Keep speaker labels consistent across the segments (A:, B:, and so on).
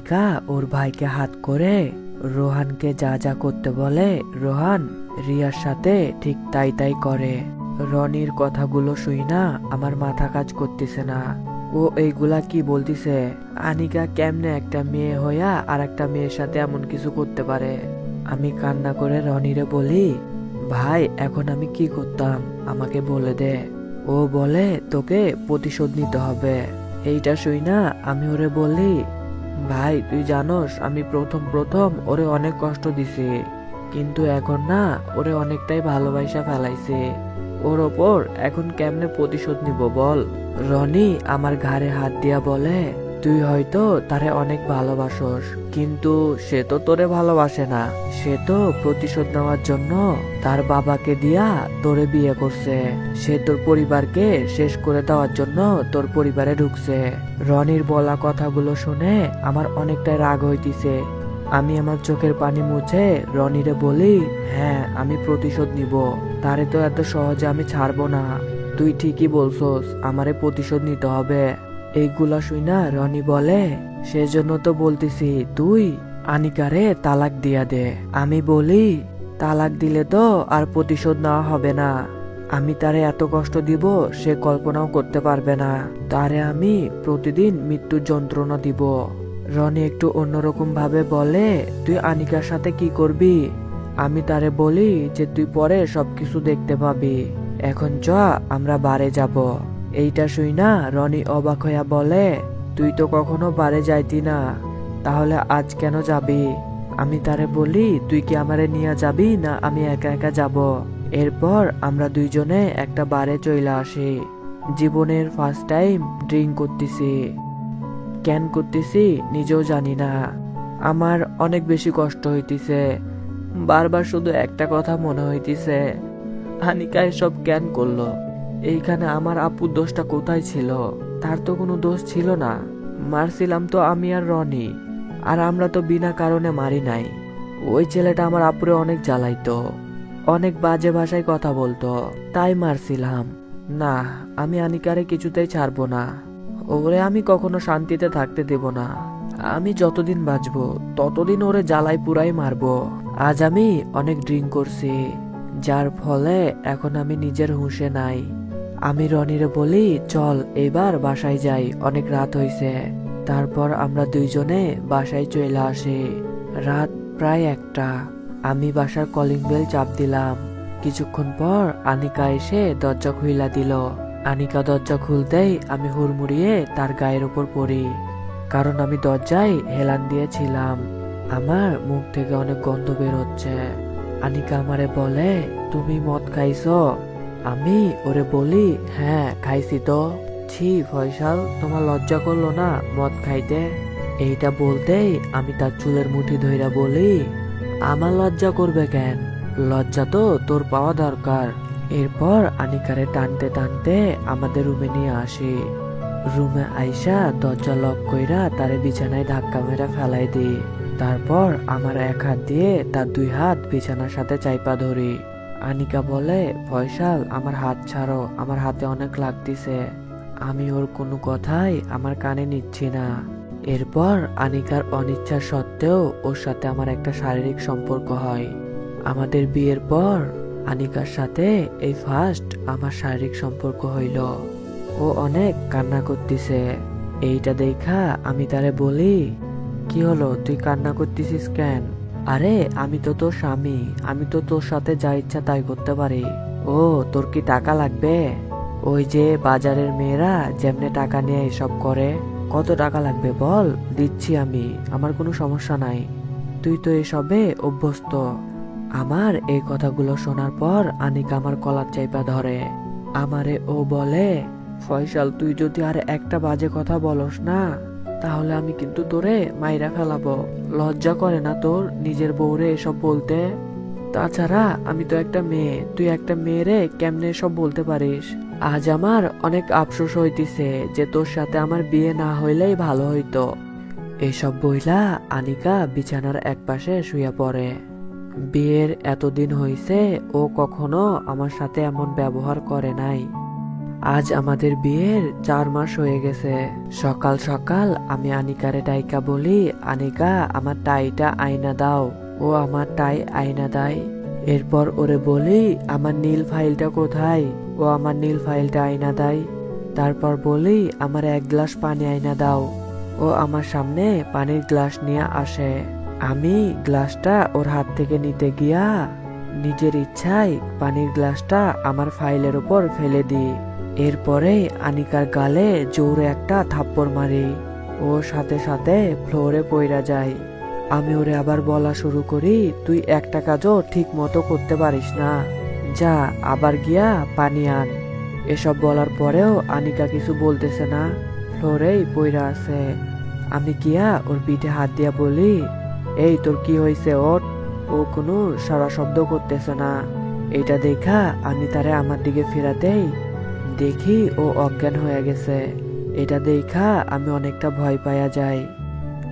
A: আনিকা ওর ভাইকে হাত করে রোহানকে যা যা করতে বলে রোহান রিয়ার সাথে ঠিক তাই তাই করে। রনির কথাগুলো শুই না আমার মাথা কাজ করতেছে না। ও এইগুলা কি বলতিছে? আনিকা কেমনে একটা মেয়ে হইয়া আর একটা মেয়ের সাথে এমন কিছু করতে পারে? আমি কান্না করে রনিরে বলি, ভাই এখন আমি কি করতাম আমাকে বলে দে। ও বলে তোকে প্রতিশোধ নিতে হবে। এইটা শুই না আমি ওরে বলি, ভাই তুই জানোস আমি প্রথম প্রথম ওরে অনেক কষ্ট দিছি, কিন্তু এখন না ওরে অনেকটাই ভালোবাসা ফেলাইছে। ওর ওপর এখন কেমনে প্রতিশোধ নিব বল? রনি আমার ঘাড়ে হাত দিয়া বলে, তুই হয়তো তারে অনেক ভালোবাসোস, কিন্তু সে তো তোরে ভালোবাসে না। সে তো প্রতিশোধ নেওয়ার জন্য তার বাবাকে দিয়া তোরে বিয়ে করছে। সে তোর পরিবারকে শেষ করে দেওয়ার জন্য তোর পরিবারে ঢুকছে। রনির বলা কথাগুলো শুনে আমার অনেকটাই রাগ হইতিছে। আমি আমার চোখের পানি মুছে রনিরে বলি, হ্যাঁ আমি প্রতিশোধ নিব, তারে তো এত সহজে আমি ছাড়বো না। তুই ঠিকই বলছস, আমারে প্রতিশোধ নিতে হবে। এইগুলা শুই না রনি বলে, সেজন্য তো বলতেছি তুই আনিকারে তালাক দিয়া দে। আমি বলি, তালাক দিলে তো আর প্রতিশোধ নেওয়া হবে না। আমি তারে এত কষ্ট দিব সে কল্পনাও করতে পারবে না। তারে আমি প্রতিদিন মৃত্যুর যন্ত্রণা দিব। রনি একটু অন্যরকম ভাবে বলে, তুই আনিকার সাথে কি করবি? আমি তারে বলি যে তুই পরে সবকিছু দেখতে পাবি, এখন চ আমরা বারে যাব। এইটা শুই না রনি অবাক হইয়া বলে, তুই তো কখনো বারে যাইতি না, তাহলে আজ কেন যাবি? আমি তারে বলি, তুই কি আমারে নিয়ে যাবি না আমি একা একা যাব? এরপর আমরা দুইজনে একটা বারে চলে আসি। জীবনের ফার্স্ট টাইম ড্রিঙ্ক করতেছি। কেন করতেছি নিজেও জানি না। আমার অনেক বেশি কষ্ট হইতিছে। বারবার শুধু একটা কথা মনে হইতিছে, আনিকা এসব কেন করলো? এইখানে আমার আপুর দোষটা কোথায় ছিল? তার তো কোনো দোষ ছিল না। মারছিলাম তো আমি আর রনি, আর আমরা তো বিনা কারণে মারি নাই। ওই ছেলেটা আমার আপুরে অনেক জ্বালাইতো, অনেক বাজে ভাষায় কথা বলতো, তাই মারছিলাম। না, আমি আনিকারে কিছুতেই ছাড়বো না। ওরে আমি কখনো শান্তিতে থাকতে দেব না। আমি যতদিন বাঁচবো ততদিন ওরে জ্বালাই পুরাই মারবো। আজ আমি অনেক ড্রিঙ্ক করছি, যার ফলে এখন আমি নিজের হুঁশে নাই। আমি রনিরে বলি, চল এবার বাসায় যাই, অনেক রাত হইছে। তারপর আমরা দুইজনে বাসায় চলে আসি। রাত প্রায় 1টা। আমি বাসার কলিং বেল চাপ দিলাম। কিছুক্ষণ পর আনিকা এসে দরজা খুইলা দিল। আনিকা দরজা খুলতেই আমি হুড়মুড়িয়ে তার গায়ের উপর পড়ি, কারণ আমি দরজায় হেলান দিয়েছিলাম। আমার মুখ থেকে অনেক গন্ধ বের হচ্ছে। আনিকা আমারে বলে, তুমি মদ খাইছো? আমি ওরে বলি, হ্যাঁ খাইছি তো। ছি ফয়সাল, তোমার লজ্জা করলো না মদ খাইতে? এইটা বলতেই আমি তার চুলের মুঠি ধইরা বলি, আমার লজ্জা করবে কেন? লজ্জা তো তোর পাওয়া দরকার। এরপর আনিকারে টানতে টানতে আমাদের রুমে নিয়ে আসি। রুমে আইসা দরজা লক কইরা তারে বিছানায় ধাক্কা মেরা ফেলাই দিই। তারপর আমার এক হাত দিয়ে তার 2 হাত বিছানার সাথে চাইপা ধরি। আনিকা বলে, ফয়সাল আমার হাত ছাড়ো, আমার হাতে অনেক লাগতেছে। আমি ওর কোনো কথাই আমার কানে নিচ্ছি না। এরপর আনিকার অনিচ্ছা সত্ত্বেও ওর সাথে আমার একটা শারীরিক সম্পর্ক হয়। আমাদের বিয়ের পর আনিকার সাথে এই ফার্স্ট আমার শারীরিক সম্পর্ক হইল। ও অনেক কান্না করতেছে। এইটা দেখা আমি তারে বলি, কি হলো তুই কান্না করতেছিস কেন? আরে আমি তো তোর স্বামী, আমি তো তোর সাথে যা ইচ্ছা তাই করতে পারি। ও তোর কি টাকা লাগবে? ওই যে বাজারের মেয়েরা যেমনে টাকা নিয়ে এসব করে, কত টাকা লাগবে বল, দিচ্ছি আমি, আমার কোনো সমস্যা নাই। তুই তো এসবে অভ্যস্ত। আমার এই কথাগুলো শোনার পর আনিকা আমার কলার চাইপা ধরে। আমারে ও বলে, ফয়সাল তুই যদি আর একটা বাজে কথা বলস না, তাহলে আমি কিন্তু তোরে মাইরা ফেলাবো। লজ্জা করে না তোর নিজের বউরে এসব বলতে? তাছাড়া আমি তো একটা মেয়ে, তুই একটা মেয়েরে কেমনে সব বলতে পারিস? আজ আমার অনেক আফসোস হইতিছে যে তোর সাথে আমার বিয়ে না হইলেই ভালো হইতো। এসব বইলা আনিকা বিছানার একপাশে শুয়ে পড়ে। বিয়ের এতদিন হইছে ও কখনো আমার সাথে এমন ব্যবহার করে নাই। আজ আমাদের বিয়ের 4 মাস হয়ে গেছে। সকাল সকাল আমি আনিকারে ডাইকা বলি, আনিকা আমার টাইটা আয়না দাও। ও আমার টাই আয়না দেয়। এরপর ওরে বলি, আমার নীল ফাইলটা কোথায়? ও আমার নীল ফাইলটা আয়না দেয়। তারপর বলি, আমার 1 গ্লাস পানি আয়না দাও। ও আমার সামনে পানির গ্লাস নিয়ে আসে। আমি গ্লাসটা ওর হাত থেকে নিতে গিয়া নিজের ইচ্ছায় পানির গ্লাসটা আমার ফাইলের উপর ফেলে দিই। এরপরে আনিকার গালে জোরে একটা থাপ্পড় মারি। ও সাথে সাথে ফ্লোরে পইরা যায়। আমি ওরে আবার বলা শুরু করি, তুই একটা কাজও ঠিক মতো করতে পারিস না, যা আবার গিয়া পানি আন। এসব বলার পরেও আনিকা কিছু বলতেছে না, ফ্লোরেই পইরা আছে। আমি গিয়া ওর পিঠে হাত দিয়া বলি, এই তোর কি হয়েছে ওঠ। ও কোনো সারা শব্দ করতেছে না। এটা দেখা আমি তারে আমার দিকে ফেরাতেই দেখি ও অজ্ঞান হয়ে গেছে। এটা দেখা আমি অনেকটা ভয় পাইয়া যাই।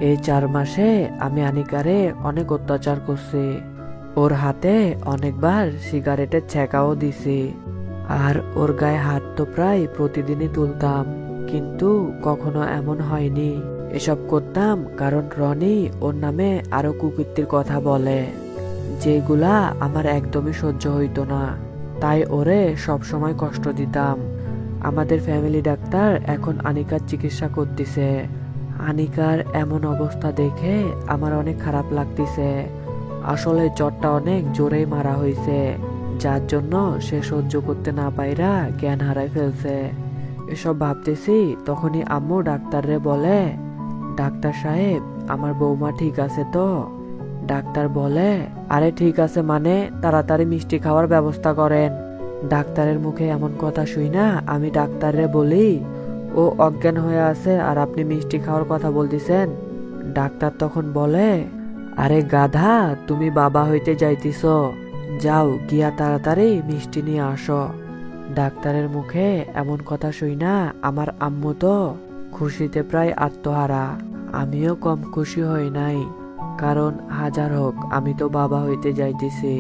A: এই 4 মাসে আমি আনিকারে অনেক অত্যাচার করছি। ওর হাতে অনেকবার সিগারেটের ছ্যাঁকাও দিছি। আর ওর গায়ে হাত তো প্রায় প্রতিদিনই তুলতাম, কিন্তু কখনো এমন হয়নি। এসব করতাম কারণ রনি ওর নামে আরো কুকীর্তির কথা বলে, যেগুলা আমার একদমই সহ্য হইতো না। তাই ওরে সব সময় কষ্ট দিতাম। আমাদের ফ্যামিলি ডাক্তার এখন আনিকার চিকিৎসা করতেছে। আনিকার এমন অবস্থা দেখে আমার অনেক খারাপ লাগতেছে। আসলে চোটটা অনেক জোরেই মারা হয়েছে, যার জন্য সে সহ্য করতে না পাইরা জ্ঞান হারাই ফেলছে। এসব ভাবতেছি তখনই আম্মু ডাক্তাররে বলে, ডাক্তার সাহেব, আমার বৌমা ঠিক আছে তো? ডাক্তার বলে, আরে ঠিক আছে মানে তাড়াতাড়ি মিষ্টি খাওয়ার ব্যবস্থা করেন। ডাক্তারের মুখে এমন কথা শুই না আমি ডাক্তাররে বলি, ও অজ্ঞান হয়ে আছে আর আপনি মিষ্টি খাওয়ার কথা বলতেছেন। ডাক্তার তখন বলে, আরে গাধা, তুমি বাবা হইতে যাইতিস, যাও গিয়া তাড়াতাড়ি মিষ্টি নিয়ে আসো। ডাক্তারের মুখে এমন কথা শুই না আমার আম্মু তো খুশিতে প্রায় আত্মহারা। আমিও কম খুশি হই নাই, কারণ হাজার হোক আমি তো বাবা হইতে যাইতেছি।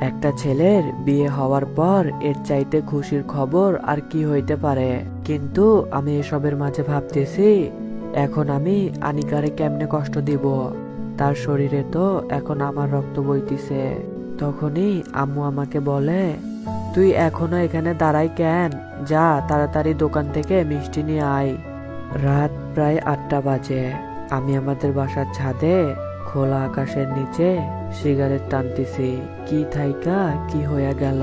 A: একটা ছেলের বিয়ে হওয়ার পর এর চাইতে খুশির খবর আর কি হইতে পারে। কিন্তু আমি এসবের মাঝে ভাবতেছি, এখন আমি আনিকারে কেমনে কষ্ট দিব। তার শরীরে তো এখন আমার রক্ত বইতেছে। তখনই আম্মু আমাকে বলে, তুই এখনো এখানে দাঁড়াই কেন? যা তাড়াতাড়ি দোকান থেকে মিষ্টি নিয়ে আয়। রাত প্রায় 8টা বাজে। আমি আমাদের বাসার ছাদে খোলা আকাশের নিচে সিগারেট টানতেছি। কি থাইকা কি হইয়া গেল।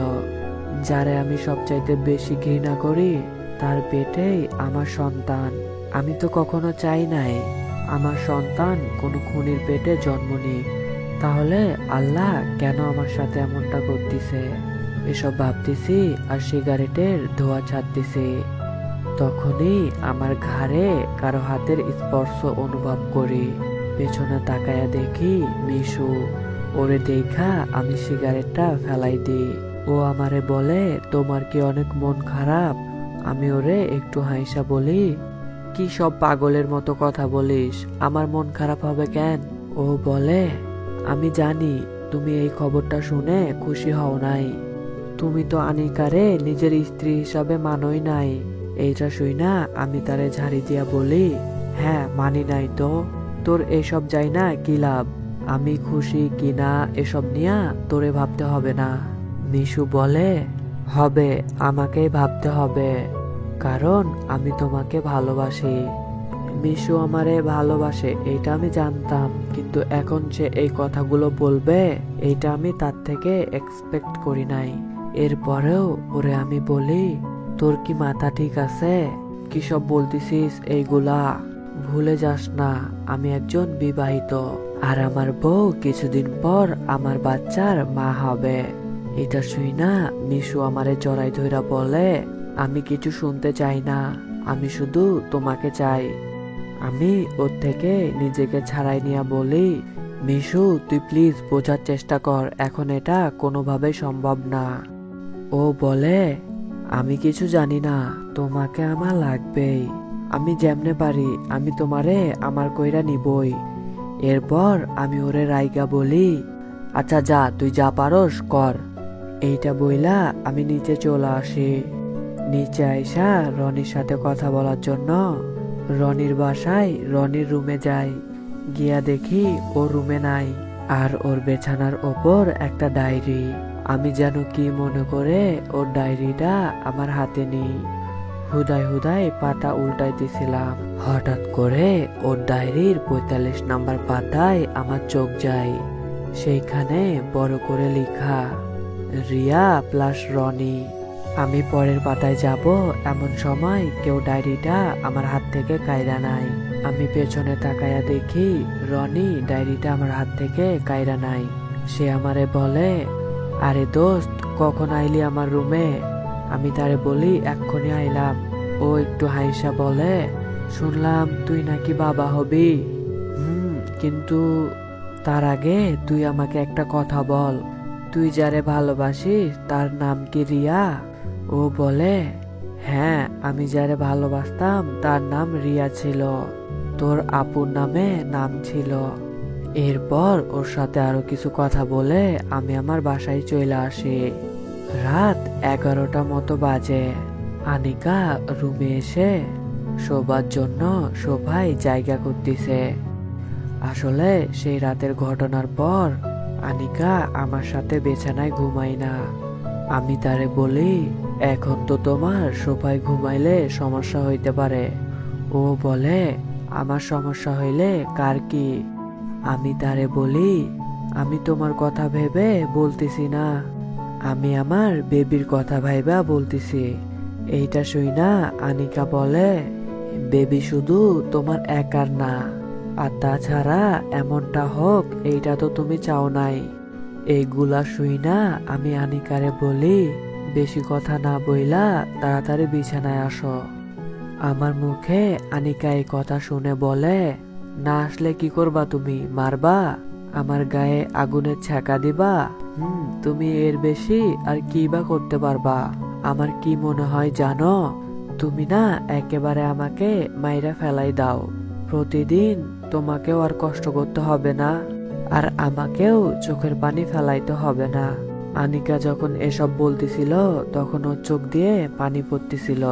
A: যারে আমি সবচাইতে বেশি ঘৃণা করি তার পেটেই আমার সন্তান। আমি তো কখনো চাই নাই আমার সন্তান কোনো খুনির পেটে জন্ম নিক। তাহলে আল্লাহ কেন আমার সাথে এমনটা করতেছে? এসব ভাবতেছি আর সিগারেটের ধোঁয়া ছাড়তেছি। তখনই আমার ঘাড়ে কারো হাতের স্পর্শ অনুভব করি। পেছনে তাকায়া দেখি মিশু। ওরে দেখা আমি সিগারেটটা ফেলাই দিই। ও আমারে বলে, তোমার কি অনেক মন খারাপ? আমি ওরে একটু হাইসা বলি, কি সব পাগলের মতো কথা বলিস, আমার মন খারাপ হবে কেন? ও বলে, আমি জানি তুমি এই খবরটা শুনে খুশি হও নাই। তুমি তো আনিকারে নিজের স্ত্রী হিসাবে মানোই নাই। এইটা শুই না আমি তারে ঝাড়ি দিয়া বলি, হ্যাঁ মানি নাই তো, তোর এসব যাই না কি লাভ? আমি খুশি কিনা এসব নিয়া তোরে ভাবতে হবে না। মিশু বলে, হবে, আমাকেই ভাবতে হবে, কারণ আমি তোমাকে ভালোবাসি। মিশু আমারে ভালোবাসে এইটা আমি জানতাম, কিন্তু এখন যে এই কথাগুলো বলবে এইটা আমি তার থেকে এক্সপেক্ট করি নাই। এরপরেও ওরে আমি বলি, তোর কি মাথা ঠিক আছে? কি সব বলতেছিস এইগুলা? ভুলে যাস না আমি একজন বিবাহিত, আর আমার বউ কিছুদিন পর আমার বাচ্চার মা হবে। এটা শুই না মিশু আমারে জড়াই ধইরা বলে, আমি কিছু শুনতে চাই না, আমি শুধু তোমাকে চাই। আমি ওর থেকে নিজেকে ছাড়াই নিয়ে বলি, মিশু তুই প্লিজ বোঝার চেষ্টা কর, এখন এটা কোনোভাবেই সম্ভব না। ও বলে, আমি কিছু জানি না, তোমাকে আমার লাগবেই, আমি যেমনে পারি আমি তোমারে আমার কইরা নিবই। এরপর আমি ওরে রাইগা বলি, আচ্ছা যা, তুই যা পারস কর। এইটা বইলা আমি নিচে চলে আসি। নিচে আইসা রনির সাথে কথা বলার জন্য রনির বাসায় রনির রুমে যাই। গিয়া দেখি ও রুমে নাই, আর ওর বিছানার ওপর একটা ডায়েরি। আমি যেন কি মনে করে ওর ডায়েরিটা আমার হাতে নিই। হুদায় হুদায় পাতা উল্টাইতেছিলাম, হঠাৎ করে ওর ডায়েরির ৪৫ নাম্বার পাতায় আমার চোখ যায়। সেইখানে বড় করে লেখা রিয়া প্লাস রনি। আমি পরের পাতায় যাব এমন সময় কেউ ডায়েরিটা আমার হাত থেকে কায়রা নাই। আমি পেছনে তাকায়া দেখি রনি ডায়েরিটা আমার হাত থেকে কায়রা নাই। সে আমারে বলে, আরে দোস্ত, কখন আইলি আমার রুমে? আমি তারে বলি, এক্ষুনি আইলাম। ও একটু হাইসা বলে, শুনলাম তুই নাকি বাবা হবি। কিন্তু তার আগে তুই আমাকে একটা কথা বল, তুই যারে ভালোবাসিস তার নাম কি রিয়া? ও বলে, হ্যাঁ, আমি যারে ভালোবাসতাম তার নাম রিয়া ছিল, তোর আপুর নামে নাম ছিল। এরপর ওর সাথে আরো কিছু কথা বলে আমি আমার বাসায় চলে আসি। রাত 11টা মতো বাজে। আনিকা রুমে এসে শোবার জন্য সোফায় জায়গা করতেছে। আসলে সেই রাতের ঘটনার পর আনিকা আমার সাথে বিছানায় ঘুমায় না। আমি তারে বলি, এখন তো তোমার সোফায় ঘুমাইলে সমস্যা হইতে পারে। ও বলে, আমার সমস্যা হইলে কার কি? আমি তারে বলি, আমি তোমার কথা ভেবে বলতেছি না, আমি আমার বেবির কথা ভাইবা বলতেছি। এইটা শুই না আনিকা বলে, বেবি শুধু তোমার একার না, আর তাছাড়া এমনটা হোক এইটা তো তুমি চাও নাই। এইগুলা শুই না আমি আনিকারে বলি, বেশি কথা না বইলা তাড়াতাড়ি বিছানায় আসো। আমার মুখে আনিকা এই কথা শুনে বলে, না আসলে কি করবা তুমি? মারবা? আমার গায়ে আগুনের ছ্যাঁকা দিবা? তুমি এর বেশি আর কি বা করতে পারবা? আমার কি মনে হয় জানো, তুমি না একেবারে আমাকে মাইরা ফেলাই দাও। প্রতিদিন তোমাকেও আর কষ্ট করতে হবে না, আর আমাকেও চোখের পানি ফেলাইতে হবে না। আনিকা যখন এসব বলতেছিল তখন ওর চোখ দিয়ে পানি পড়তেছিল।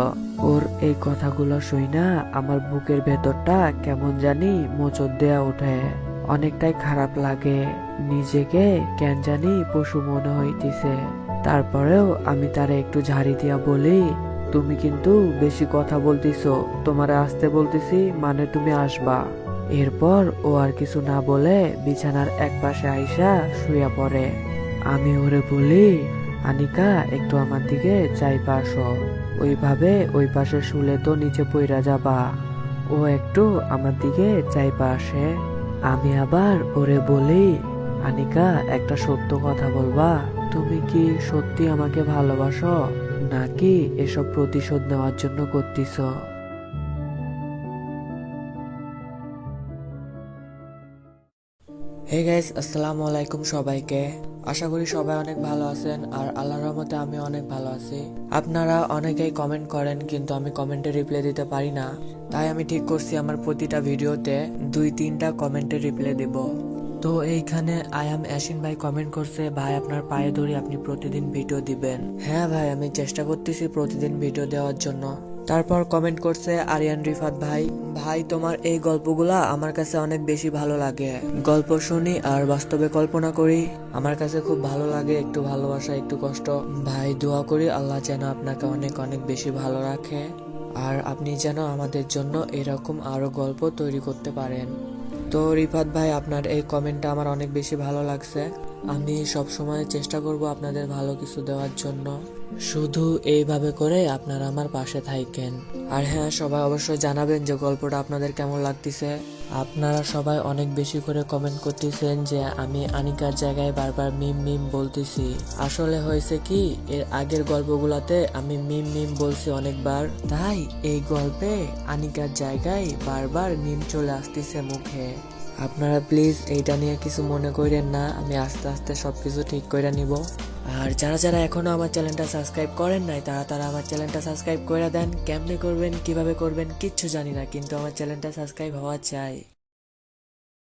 A: ওর এই কথাগুলো শুই না আমার বুকের ভেতরটা কেমন জানি মোচড় দেয়া ওঠে। অনেকটাই খারাপ লাগে, নিজেকে কেন জানি পশু মনে হইতেছে। তারপরেও আমি তারে একটু ঝাড়ি দিয়া বলি, তুমি কিন্তু বেশি কথা বলতিছো, তোমারে আসতে বলতেছি মানে তুমি আসবা। এরপর ও আর কিছু না বলে বিছানার এক পাশে আইসা শুয়ে পড়ে। আমি ওরে বলি, আনিকা একটু আমার দিকে চাইপা আসো, ওইভাবে ওই পাশে শুলে তো নিচে পইরা যাবা। ও একটু আমার দিকে চাইপা আসে। আমি আবার ওরে বলি, আনিকা একটা সত্য কথা বলবা, তুমি কি সত্যি আমাকে ভালোবাসো নাকি এসব প্রতিশোধ নেওয়ার জন্য করতেছো? হে গাইস, আসসালামু আলাইকুম সবাইকে। আশা করি সবাই অনেক ভালো আছেন, আর আল্লাহর রহমতে আমি অনেক ভালো আছি। আপনারা অনেকেই কমেন্ট করেন কিন্তু আমি কমেন্টে রিপ্লাই দিতে পারি না, তাই আমি ঠিক করছি আমার প্রতিটা ভিডিওতে 2-3টা কমেন্টে রিপ্লাই দেব। তো এইখানে আয়াম অ্যাসিন ভাই কমেন্ট করছে, ভাই আপনার পায়ে ধরি আপনি প্রতিদিন ভিডিও দিবেন। হ্যাঁ ভাই, আমি চেষ্টা করতেছি প্রতিদিন ভিডিও দেওয়ার জন্য। তারপর কমেন্ট করছে আরিয়ান রিফাত ভাই, ভাই তোমার এই গল্পগুলা আমার কাছে অনেক বেশি ভালো লাগে। গল্প শুনি আর বাস্তবে কল্পনা করি, আমার কাছে খুব ভালো লাগে। একটু ভালোবাসা একটু কষ্ট। ভাই দোয়া করি আল্লাহ যেন আপনাকে অনেক অনেক বেশি ভালো রাখে, আর আপনি যেন আমাদের জন্য এরকম আরো গল্প তৈরি করতে পারেন। তো রিফাত ভাই, আপনার এই কমেন্টটা আমার অনেক বেশি ভালো লাগছে। আমি সব সময় চেষ্টা করব আপনাদের ভালো কিছু দেওয়ার জন্য। শুধু এইভাবে করে আপনারা আমার পাশে থাকেন। আর হ্যাঁ, সবাই অবশ্যই জানাবেন যে গল্পটা আপনাদের কেমন লাগতেছে। আপনারা সবাই অনেক বেশি করে কমেন্ট করতেছেন যে আমি আনিকার জায়গায় বারবার মিম মিম বলতেছি। আসলে হয়েছে কি, এর আগের গল্পগুলোতে আমি মিম মিম বলছি অনেকবার, তাই এই গল্পে আনিকার জায়গায় বারবার মিম চলে আসতেছে মুখে। আপনারা প্লিজ এইটা নিয়ে কিছু মনে করেন না, আমি আস্তে আস্তে সবকিছু ঠিক করে নিব। আর যারা যারা এখনো আমার চ্যানেলটা সাবস্ক্রাইব করেন নাই তারা আমার চ্যানেলটা সাবস্ক্রাইব করে দেন। কেমনে করবেন, কিভাবে করবেন কিচ্ছু জানি না, কিন্তু আমার চ্যানেলটা সাবস্ক্রাইব হওয়া চাই।